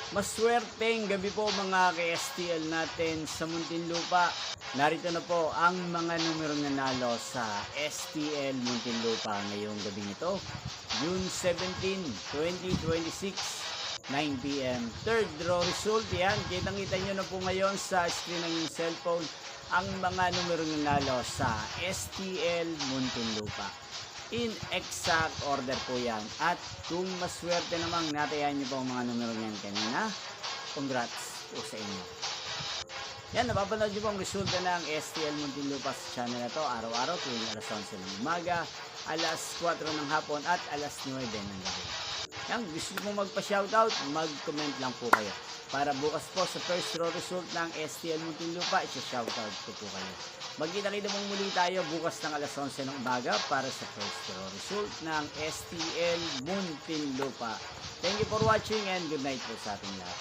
Maswerteng gabi po mga ka-STL natin sa Muntinlupa. Narito na po ang mga numerong nanalo sa STL Muntinlupa ngayong gabi nito. June 17, 2026, 9 p.m. Third draw result yan. Kitang-kita nyo na po ngayon sa screen ng inyong cellphone ang mga numerong nanalo sa STL Muntinlupa. In exact order po yan. At kung maswerte namang natayan nyo po ang mga numero niyan kanina, congrats po sa inyo. Yan, napapanood nyo po ang resulta ng STL Muntinlupa sa channel na to araw-araw tuwing alas 11 ng umaga, alas 4 ng hapon at alas 9 ng gabi. Yan, gusto nyo pong magpa-shoutout, mag-comment lang po kayo. Para bukas po sa first draw result ng STL Muntinlupa, isa-shoutout ko po kayo. Magkita-kita mong muli tayo bukas ng alas 11 ng umaga para sa first draw result ng STL Muntinlupa. Thank you for watching and good night po sa ating lahat.